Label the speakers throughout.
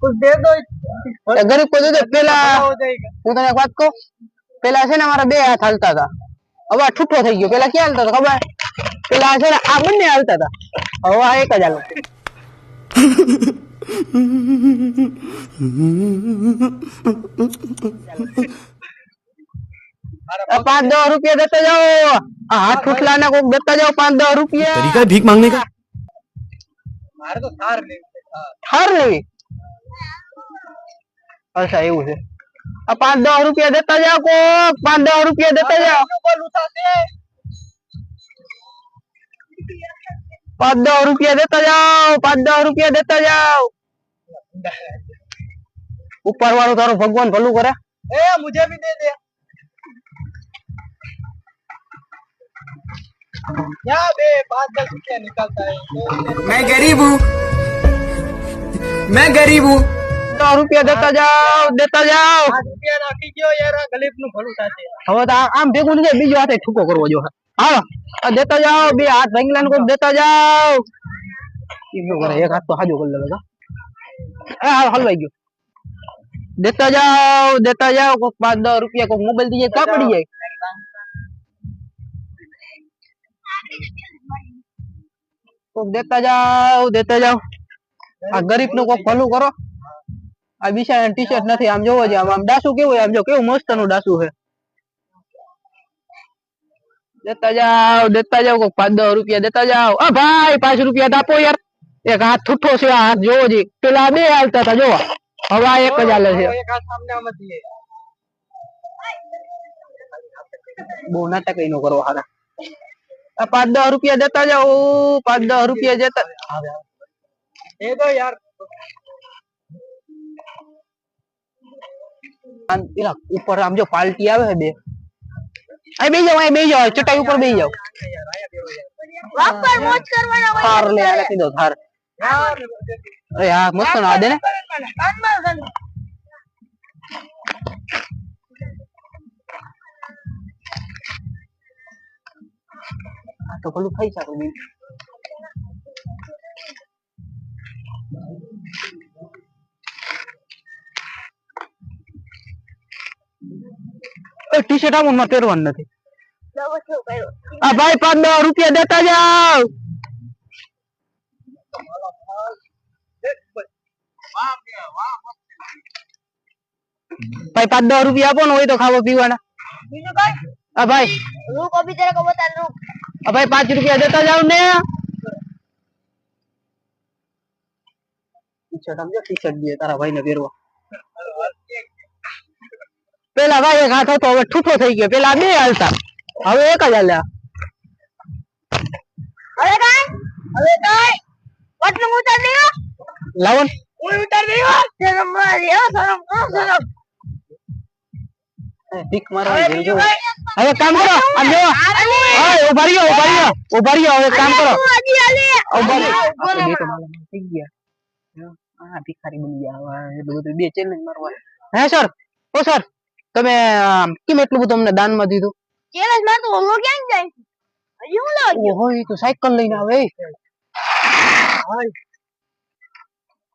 Speaker 1: कुछ दे दो
Speaker 2: गरीब को दे दो। पेला હું તને એક વાત કહું, પેલા છે ને અમારા બે હાથ હાલતા હતા, હવે આ છૂટો થઈ ગયો. પેલા ક્યાં હાલતા હતા ખબર? પેલા છે ને આ બંને હાલતા હતા, હવે આ એક જ હાલે. 5-10 रुपया देते जाओ, हाथ उठलाने को देता जाओ 5-10 रुपया.
Speaker 3: तरीका है भीख मांगने का.
Speaker 1: मारे तो थार ले,
Speaker 2: थार लेवी. अच्छा એવું છે. આ 5-10 रुपया देता जाओ को, 5-10 रुपया देता जाओ. 5-10 रुपया देता जाओ, 5-10 रुपया देता जाओ. ऊपर वालों तारो भगवान भलू करे.
Speaker 1: ए मुझे भी दे दे. यहाँ बे 5-10 रुपया निकलता है.
Speaker 3: मैं गरीब हूँ, मैं गरीब हूँ.
Speaker 2: 10 रुपया देता जाओ, देता जाओ.
Speaker 1: 5 रुपया नाखी गयो यार, गरीब નું ભલું થાશે.
Speaker 2: હવે તો આમ ભેગું નહીં, બીજો હાથે ઠૂકો કરવો જો. હાલો દેતા જાઓ, બે હાથ ભાંગલાને કોક દેતા જાઓ. ઈયો કરે, એક હાથ તો હાજો કરી લેલો. એ હાલ હલવાઈ ગયો. देता जाओ कोक 5-10 रुपया कोक मोबाइल दीजिए क्या पड़ी जाए. कोक देता जाओ. आ गरीब નું કોક ભલું કરો. આ બિચારા ટી શર્ટ નથી, આમ જોવો છે, આમ ડાસુ કેવું, આમ જો કેવું મસ્ત નું ડાસુ છે. देता जाओ कोक 5-10 रुपया देता जाओ. आ भाई 5 रुपया આપો યાર. એક હાથ છૂટો છે, આ હાથ જોવો જી. પેલા બે હાલતા હતા જોવા, હવે આ એક જ હાલે છે.
Speaker 1: એક હાથ સામને આમ જ લે.
Speaker 2: બહુ નાટક નો કરો હારા. आ 5-10 रुपया देता जाओ, 5-10 रुपया देता.
Speaker 1: दे दो यार.
Speaker 2: પેલા ઉપર આમ જો પાલટી આવે છે બે. અહીં બેસી જાઓ, ચટાઈ ઉપર બેસી જાઓ.
Speaker 4: વાપર મોજ કરવાના હોય.
Speaker 2: થાર લે આ કીધો થાર. અરે હા મસ્ત ના દે ને. આ તો પેલું ખાઈ શકે બેન. ટી શર્ટ આવું માં પહેરવાનું નથી. આ ભાઈ 5-10 रुपया देता जाओ. भाई 5-10 रुपया આપો ને હોય તો ખાવા પીવાના.
Speaker 4: બીજું કઈ?
Speaker 2: આ ભાઈ
Speaker 4: रुक अभी तेरे को बता रुक.
Speaker 2: આ ભાઈ 5 रुपया देता जाओ ने. ટી શર્ટ આમ જો, ટી શર્ટ દે તારા ભાઈને પહેરવા. પેલા ભાઈ એક હાથ હતો, હવે ઠૂઠો થઈ ગયો. પેલા બે હાલતા, હવે એક જ હાલ્યા.
Speaker 4: હવે કઈ વટલું ઉતાર દેવો.
Speaker 2: લાવો ને.
Speaker 4: હું ઉતાર દેવો. શરમ મારી, શરમ શરમ.
Speaker 2: ભીખ મારવા જો. હવે કામ કરો, આમ જો. ઓય ઉભા રહ્યો, હવે કામ કરો. ઉભા રહ્યો. થઈ ગયા. આ ભિખારી બની ગયા. એટલું બધું બે ચેલેન્જ મારવા. હે સર, ઓ સર, તમે કેમ એટલું બધું અમને દાનમાં દીધું?
Speaker 4: ચેલેન્જ માં તો ઓલો ક્યાં જાય? હજી હું લાવ્યો.
Speaker 2: ઓહો, ઈ તો સાયકલ લઈને આવે.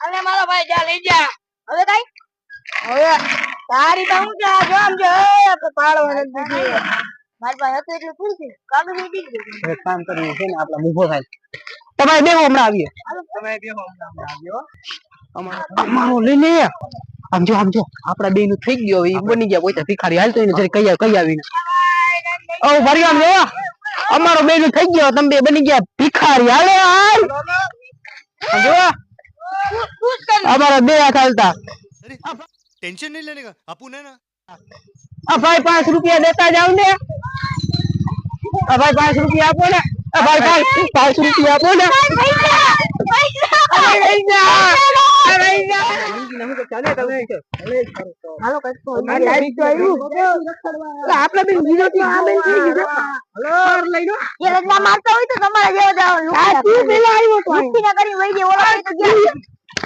Speaker 4: અરે મારો ભાઈ જા લઈ જા. હવે કઈ? હવે તારી તો હું જા જો આમ જો તો પાડવા નથી. મારી પાસે હતું એટલું પૂરું છે. કામ થઈ ગયું.
Speaker 2: એક કામ કરીએ છે ને, આપડા ઊભો થાય. તમે બેહો, હમણાં આવીએ.
Speaker 1: તમે બેહો, હમણાં આવ્યો.
Speaker 2: અમારો લઈને આમ જો આપડા બે નું થઈ ગયો, હવે બની ગયા કોઈ ભિખારી. હાલ તો એને જરી કઈ આવીને ઓ ભરી આમ જો, અમારો બે નું થઈ ગયો, તમે બે બની ગયા ભિખારી. હાલે હાલ જો, અમારા બે હાથ હાલતા.
Speaker 3: टेंशन नहीं लेने का, अपन है ना.
Speaker 2: આ ભાઈ 5 रुपया देता जाओ ने. આ ભાઈ 5 रुपया આપો ને. આ ભાઈ 5 रुपया આપો ને. આપડે બેન બીજો આ બેન થઈ ગયો. હલો લઈ લો.
Speaker 4: એ રજના મારતા હોય તો તમારે જેવો જાવ.
Speaker 2: આ તું પેલા આવ્યો તો
Speaker 4: મુક્તિ ના કરી વઈ ગયો. ઓલા તો ગયા.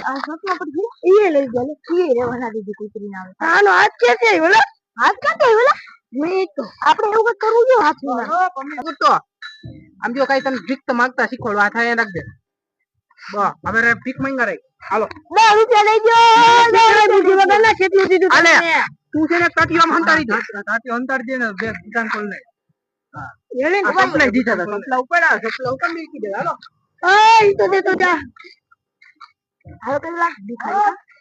Speaker 4: આ સપના પર ગયો. એ લઈ ગયો. એ રેવાના દીધી કુતરી ના આવે.
Speaker 2: આનો હાથ કે છે ઓલો?
Speaker 4: હાથ કાતો ઓલા? મેં તો આપણે એવું કઈ કરવું જો હાથમાં.
Speaker 2: તો આમ જો કઈ તમે ભીખ તો માંગતા શીખવાડવા થાય રાખજે. બસ હવે ભીખ માંગા રહી. હાલો
Speaker 4: 10 રૂપિયા લઈ ગયો.
Speaker 2: આલે તું છે ને તાટીઓ હંતાડી દે
Speaker 1: તાટી અંતરજી ને બે દુકાન ખોલ લે
Speaker 2: એલે સપ્લાય દીધા હતા સપ્લાય ઉપર આ સપ્લાય ઉપર મૂકી દે હાલો
Speaker 4: ઓય તો દે તો જા હાલો કલાક ભિખારી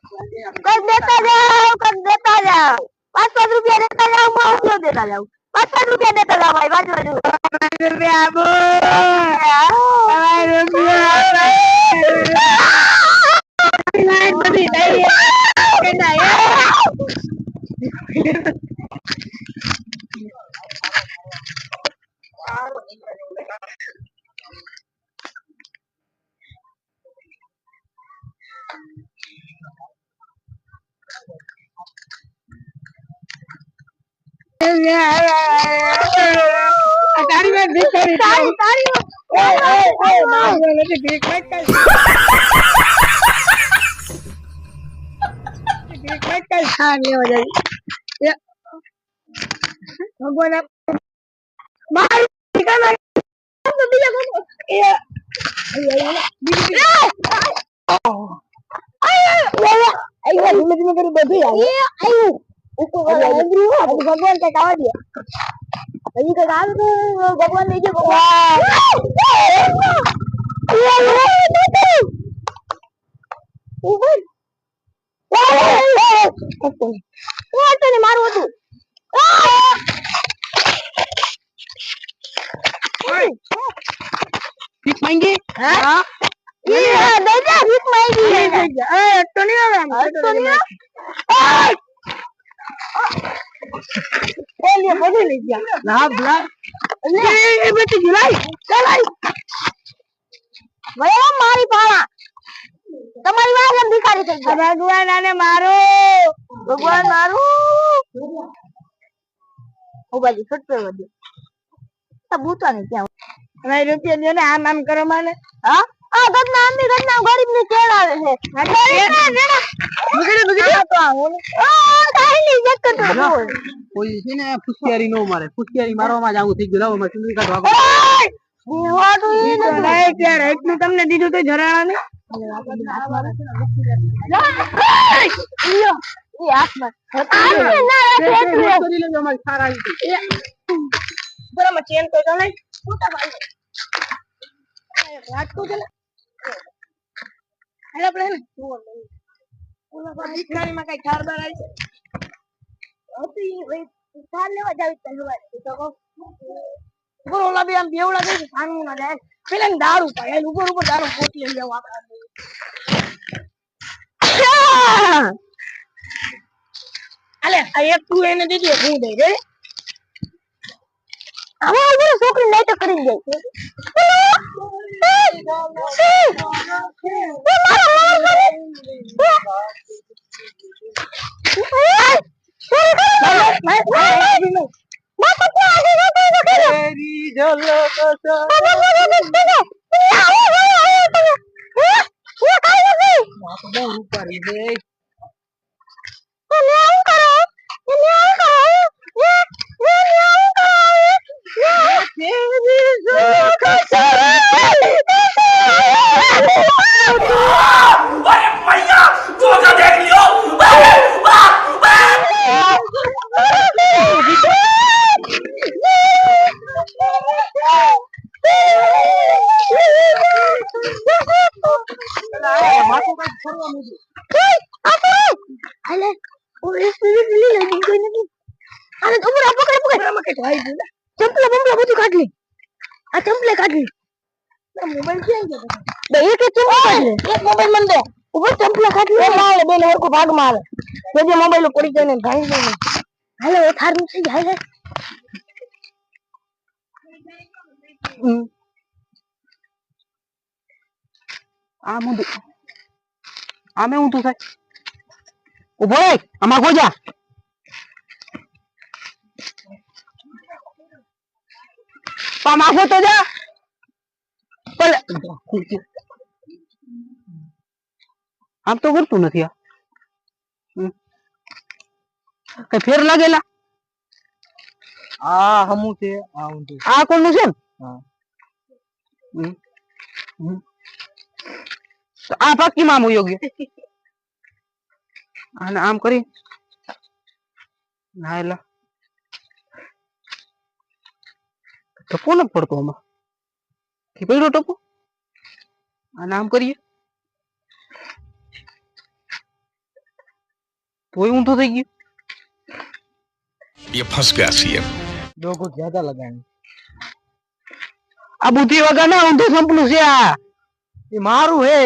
Speaker 4: કદ દેતા જાઓ 500 રૂપિયા દેતા જાઓ માઉલો દેતા જાઓ 500 રૂપિયા દેતા જાઓ ભાઈ બાજુ રૂપિયા આપો લાઈટ બધી થઈ કેના તારી વાત ભિખારી તારી નથી ભીખ મત કર ભીખ મત કર હા લેવા જાય ભગવાન મારી ભિખારી તો બીજા કોણ એ આયો ધીમે ધીમે કરી બધું આવ્યું ભગવાન કઈક આવવા દે હજી કઈક આવે તો ભગવાન લઈ જાય ભગવાન મારું હતું
Speaker 2: ભીખ માંગી
Speaker 4: હા દાદા ભીખ માંગી તો નહીં આવે તો નહીં એ બધું લઈ ગયા
Speaker 2: ના બ્લા
Speaker 4: એ બેટી જુલાઈ ચલાઈ વયો મારી પાળા તમારી વાત એમ ભિખારી થઈ ગયા ભગવાન આને મારો ભગવાન મારું ઓ બાજી છોટો વધ્યો તો ભૂતા ને ક્યાં અને રૂપિયા દે ને આમ કરો માને હા આ ગદના આમની ગદના ગરીબ ની ચેડ આવે છે બગડે તો આવું કાઈ નહીં જક તો
Speaker 2: કોઈ છે ને ફુસિયારી નો મારે ફુસિયારી મારવામાં જ આવું થઈ ગયું લાવો માં ચુંદડી કાઢવા એટલું તમને દીધું તો જરાણા ને
Speaker 4: ઓલા બે આમ બેવડા થઈ સાનું ના જાય પેલા દારૂ પાય ઉપર ઉપર દારૂ પોતી લઈ જાવ અલે આ એક તું એને દીધી હું દઈ રે હવે ઓલી છોકરી લઈ તો કરી જાય ભાગ મારે મોબાઈલ પડી જાય ને ભાઈ જાય હાલો થારું થઈ જાય
Speaker 2: આમે હું તું થાય ઉભો રે આમાં ગોજા પામાખો તો જા પલે આમ તો કરતું નથી આ કઈ ફેર લાગેલા
Speaker 1: આ હમું છે આ ઊંધું
Speaker 2: આ કોણનું છે
Speaker 1: હા
Speaker 2: આ પાકી માં યોગ્ય અને આમ કરી ના એલા ટપો ન પડતો આમાં કે પડ્યો ટપો આ નામ કરીએ તોય ઊંધો થઈ ગયો
Speaker 5: ये फंस गया सीएम
Speaker 1: दो कुछ ज्यादा लगाएंगे
Speaker 2: આ બુદ્ધિ વગર ના ઊંધું સંપલું છે આ
Speaker 1: ये मारू है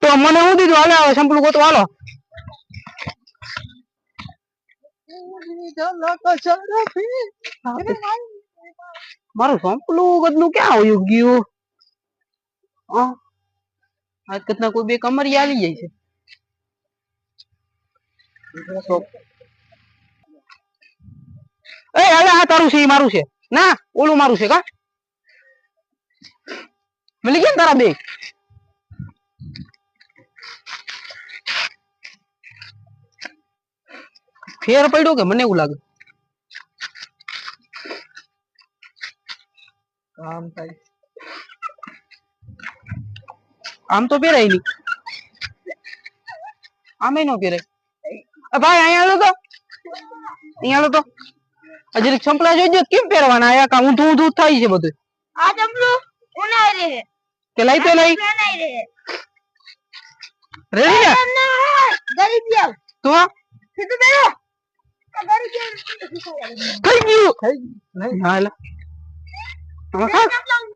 Speaker 2: તો મને હું દીધું હાલે હવે સંપલું ગોતો હાલો મારું સંપલું ગદલું ક્યાં આવ્યું ગયું આજ કતના કોઈ બે કમરી આવી જાય છે એ હાલે આ તારું છે ઈ મારું છે ના ઓલું મારું છે કા મળી ગયા ને તારા બે ફેર પડ્યો કે મને એવું લાગે
Speaker 1: काम થાય
Speaker 2: આમ તો પહેરાય નહીં આમે નો પહેરાય ભાઈ અહીંયા લો તો અહીંયા લો તો હજી સંપલા જોઈજો કેમ પહેરવાના આયા કા ઊંધું ઊંધું થાય છે બધું
Speaker 4: આ ચંપલું ઉનાઈ રે
Speaker 2: કે લઈ તો લઈ
Speaker 4: ઉનાઈ રે
Speaker 2: રેડી ને
Speaker 4: ગરીબ જાવ
Speaker 2: તો
Speaker 4: સીધું બેરો ગરીબ જાવ
Speaker 2: થઈ ગયું
Speaker 1: નહીં
Speaker 2: હા લા આમાં ખા.